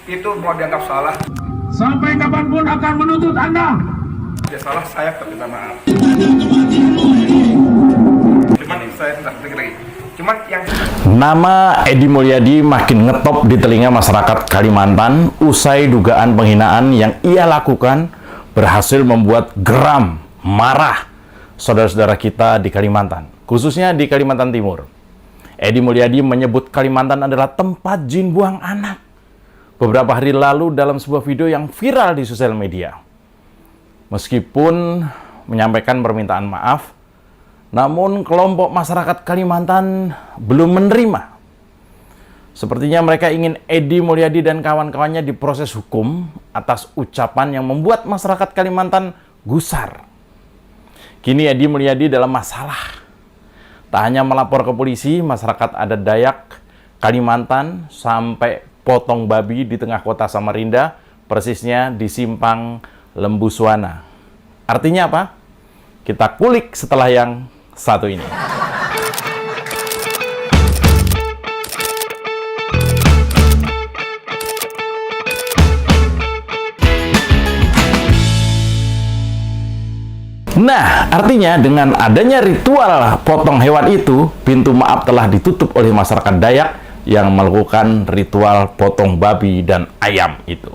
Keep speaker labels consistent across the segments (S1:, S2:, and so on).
S1: itu mau dianggap salah.
S2: Sampai kapanpun akan menuntut Anda.
S1: Ya salah saya, tapi minta maaf. Cuman saya tidak lagi. Cuman yang
S3: nama Edi Mulyadi makin ngetop di telinga masyarakat Kalimantan usai dugaan penghinaan yang ia lakukan berhasil membuat geram, marah saudara-saudara kita di Kalimantan, khususnya di Kalimantan Timur. Edi Mulyadi menyebut Kalimantan adalah tempat jin buang anak beberapa hari lalu dalam sebuah video yang viral di sosial media. Meskipun menyampaikan permintaan maaf, namun kelompok masyarakat Kalimantan belum menerima. Sepertinya mereka ingin Edi Mulyadi dan kawan-kawannya diproses hukum atas ucapan yang membuat masyarakat Kalimantan gusar. Kini Edi Mulyadi dalam masalah. Tak hanya melapor ke polisi, masyarakat adat Dayak Kalimantan sampai potong babi di tengah kota Samarinda, persisnya di Simpang Lembuswana. Artinya apa? Kita kulik setelah yang satu ini. Nah, artinya dengan adanya ritual potong hewan itu, pintu maaf telah ditutup oleh masyarakat Dayak yang melakukan ritual potong babi dan ayam itu.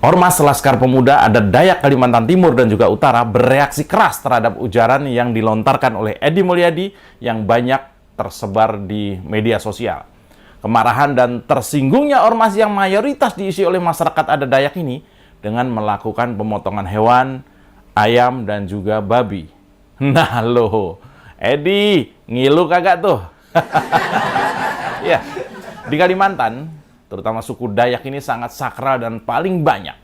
S3: Ormas Laskar Pemuda Adat Dayak Kalimantan Timur dan juga Utara bereaksi keras terhadap ujaran yang dilontarkan oleh Edi Mulyadi yang banyak tersebar di media sosial. Kemarahan dan tersinggungnya ormas yang mayoritas diisi oleh masyarakat adat Dayak ini dengan melakukan pemotongan hewan, ayam, dan juga babi. Nah loh, Edi, ngilu kagak tuh? Ya, di Kalimantan, terutama suku Dayak ini sangat sakral dan paling banyak.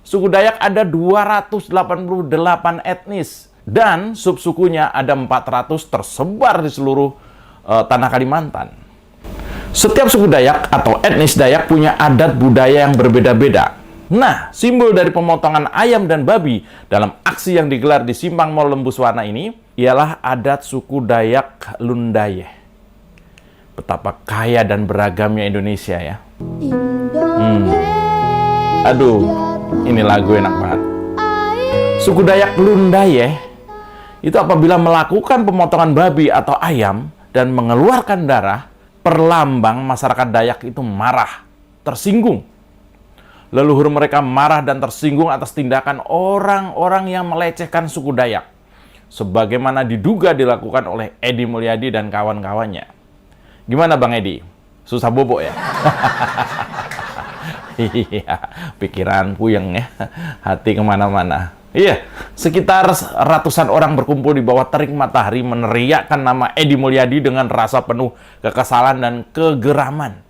S3: Suku Dayak ada 288 etnis dan subsukunya ada 400 tersebar di seluruh tanah Kalimantan. Setiap suku Dayak atau etnis Dayak punya adat budaya yang berbeda-beda. Nah, simbol dari pemotongan ayam dan babi dalam aksi yang digelar di Simpang Mall Lembuswana ini ialah adat suku Dayak Lundaye. Betapa kaya dan beragamnya Indonesia ya. Aduh, ini lagu enak banget. Suku Dayak Lundaye itu apabila melakukan pemotongan babi atau ayam dan mengeluarkan darah, perlambang masyarakat Dayak itu marah, tersinggung. Leluhur mereka marah dan tersinggung atas tindakan orang-orang yang melecehkan suku Dayak, sebagaimana diduga dilakukan oleh Edi Mulyadi dan kawan-kawannya. Gimana Bang Edi? Susah bobo ya? Iya, pikiran puyeng ya, hati kemana-mana. Iya, sekitar ratusan orang berkumpul di bawah terik matahari meneriakkan nama Edi Mulyadi dengan rasa penuh kekesalan dan kegeraman.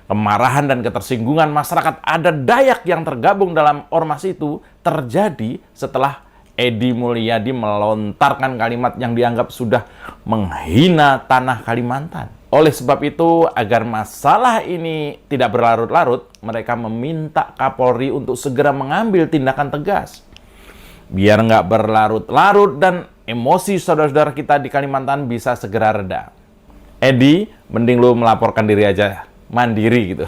S3: Kemarahan dan ketersinggungan masyarakat adat Dayak yang tergabung dalam ormas itu terjadi setelah Edi Mulyadi melontarkan kalimat yang dianggap sudah menghina tanah Kalimantan. Oleh sebab itu, agar masalah ini tidak berlarut-larut, mereka meminta Kapolri untuk segera mengambil tindakan tegas. Biar nggak berlarut-larut dan emosi saudara-saudara kita di Kalimantan bisa segera reda. Edi, mending lu melaporkan diri aja. Mandiri gitu.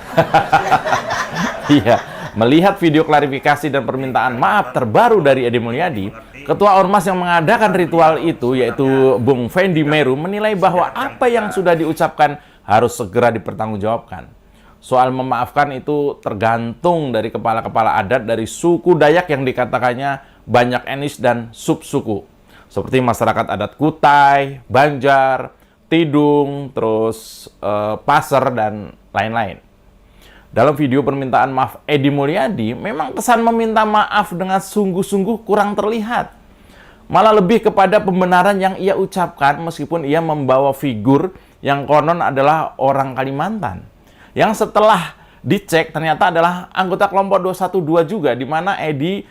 S3: Iya, melihat video klarifikasi dan permintaan maaf terbaru dari Edi Mulyadi, ketua ormas yang mengadakan ritual itu yaitu Bung Fendi Meru menilai bahwa apa yang sudah diucapkan harus segera dipertanggungjawabkan. Soal memaafkan itu tergantung dari kepala-kepala adat dari suku Dayak yang dikatakannya banyak etnis dan subsuku, seperti masyarakat adat Kutai, Banjar, Tidung, terus Pasar, dan lain-lain. Dalam video permintaan maaf Edi Mulyadi, memang kesan meminta maaf dengan sungguh-sungguh kurang terlihat. Malah lebih kepada pembenaran yang ia ucapkan meskipun ia membawa figur yang konon adalah orang Kalimantan. Yang setelah dicek ternyata adalah anggota kelompok 212 juga, di mana Edi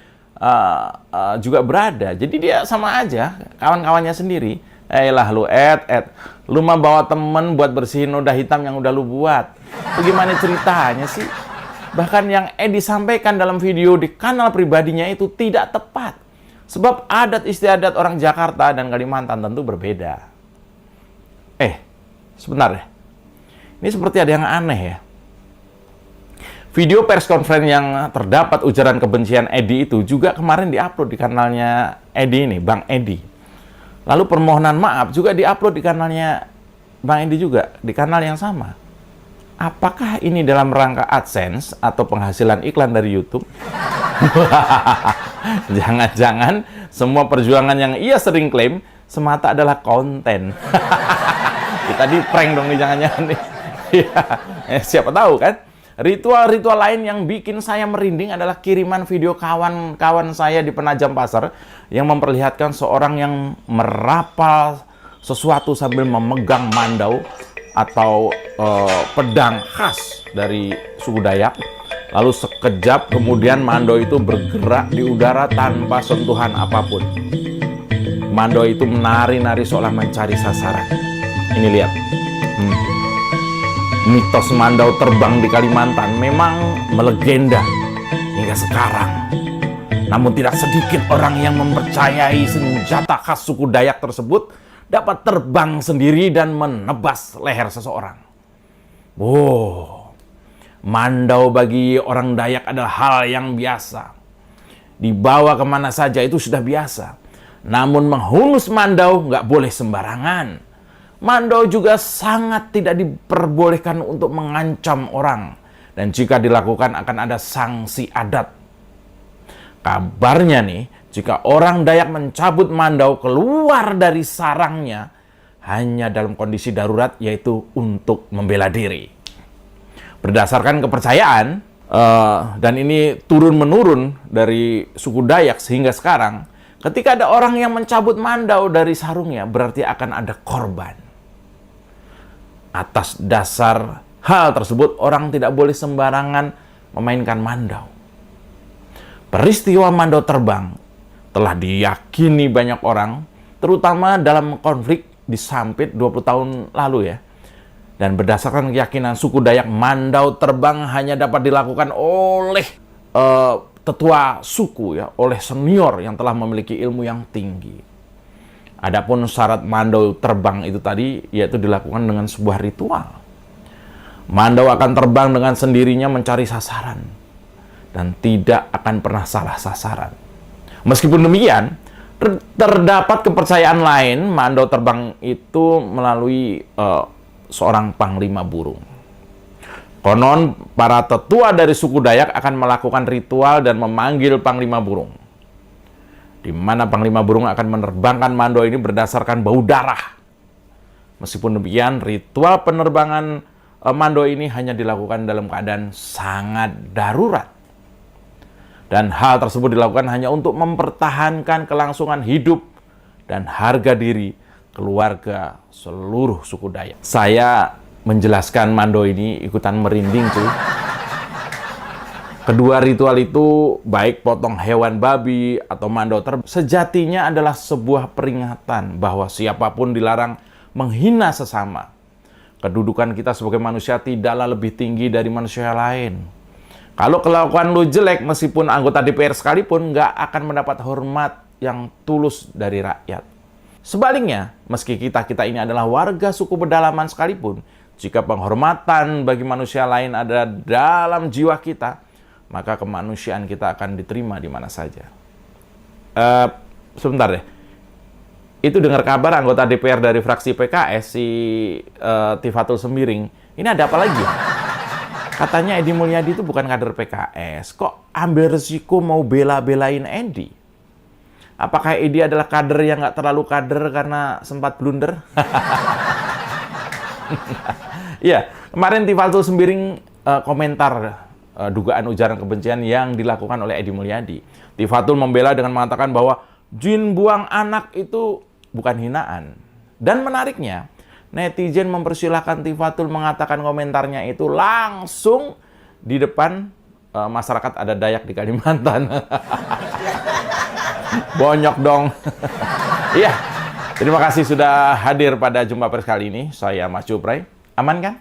S3: juga berada. Jadi dia sama aja, kawan-kawannya sendiri. Lah lu lu mah bawa temen buat bersihin noda hitam yang udah lu buat. Bagaimana ceritanya sih? Bahkan yang Edi sampaikan dalam video di kanal pribadinya itu tidak tepat. Sebab adat istiadat orang Jakarta dan Kalimantan tentu berbeda. Sebentar deh. Ini seperti ada yang aneh ya. Video press conference yang terdapat ujaran kebencian Edi itu juga kemarin diupload di kanalnya Edi ini, Bang Edi. Lalu permohonan maaf juga diupload di kanalnya Bang Edi juga, di kanal yang sama. Apakah ini dalam rangka AdSense atau penghasilan iklan dari YouTube? Jangan-jangan semua perjuangan yang ia sering klaim semata adalah konten. Kita di prank dong nih, jangan-jangan nih. Siapa tahu kan? Ritual-ritual lain yang bikin saya merinding adalah kiriman video kawan-kawan saya di Penajam Pasar yang memperlihatkan seorang yang merapal sesuatu sambil memegang mandau atau pedang khas dari suku Dayak. Lalu sekejap kemudian mandau itu bergerak di udara tanpa sentuhan apapun. Mandau itu menari-nari seolah mencari sasaran. Ini lihat. Mitos mandau terbang di Kalimantan memang melegenda hingga sekarang. Namun tidak sedikit orang yang mempercayai senjata khas suku Dayak tersebut dapat terbang sendiri dan menebas leher seseorang. Mandau bagi orang Dayak adalah hal yang biasa. Dibawa kemana saja itu sudah biasa. Namun menghunus mandau nggak boleh sembarangan. Mandau juga sangat tidak diperbolehkan untuk mengancam orang. Dan jika dilakukan akan ada sanksi adat. Kabarnya nih, jika orang Dayak mencabut mandau keluar dari sarangnya, hanya dalam kondisi darurat, yaitu untuk membela diri. Berdasarkan kepercayaan, dan ini turun-menurun dari suku Dayak sehingga sekarang, ketika ada orang yang mencabut mandau dari sarungnya, berarti akan ada korban. Atas dasar hal tersebut, orang tidak boleh sembarangan memainkan mandau. Peristiwa mandau terbang telah diyakini banyak orang, terutama dalam konflik di Sampit 20 tahun lalu ya. Dan berdasarkan keyakinan suku Dayak, mandau terbang hanya dapat dilakukan oleh tetua suku ya, oleh senior yang telah memiliki ilmu yang tinggi. Adapun syarat mandau terbang itu tadi yaitu dilakukan dengan sebuah ritual. Mandau akan terbang dengan sendirinya mencari sasaran dan tidak akan pernah salah sasaran. Meskipun demikian, terdapat kepercayaan lain mandau terbang itu melalui seorang panglima burung. Konon para tetua dari suku Dayak akan melakukan ritual dan memanggil panglima burung, di mana panglima burung akan menerbangkan mandau ini berdasarkan bau darah. Meskipun demikian, ritual penerbangan mandau ini hanya dilakukan dalam keadaan sangat darurat. Dan hal tersebut dilakukan hanya untuk mempertahankan kelangsungan hidup dan harga diri keluarga seluruh suku Dayak. Saya menjelaskan mandau ini ikutan merinding cuy. Kedua ritual itu, baik potong hewan babi atau mandau terbang, sejatinya adalah sebuah peringatan bahwa siapapun dilarang menghina sesama. Kedudukan kita sebagai manusia tidaklah lebih tinggi dari manusia lain. Kalau kelakuan lu jelek, meskipun anggota DPR sekalipun, nggak akan mendapat hormat yang tulus dari rakyat. Sebaliknya, meski kita ini adalah warga suku pedalaman sekalipun, jika penghormatan bagi manusia lain ada dalam jiwa kita, maka kemanusiaan kita akan diterima di mana saja. Sebentar deh. Itu dengar kabar anggota DPR dari fraksi PKS, si Tifatul Sembiring. Ini ada apa lagi? Katanya Edi Mulyadi itu bukan kader PKS. Kok ambil resiko mau bela-belain Edi? Apakah Edi adalah kader yang nggak terlalu kader karena sempat blunder? Iya, kemarin Tifatul Sembiring komentar dugaan ujaran kebencian yang dilakukan oleh Edi Mulyadi. Tifatul membela dengan mengatakan bahwa jin buang anak itu bukan hinaan. Dan menariknya, netizen mempersilahkan Tifatul mengatakan komentarnya itu langsung di depan masyarakat adat Dayak di Kalimantan. Bonyok dong. Iya, terima kasih sudah hadir pada Jumpa Pers kali ini. Saya Mas Cupray. Aman kan?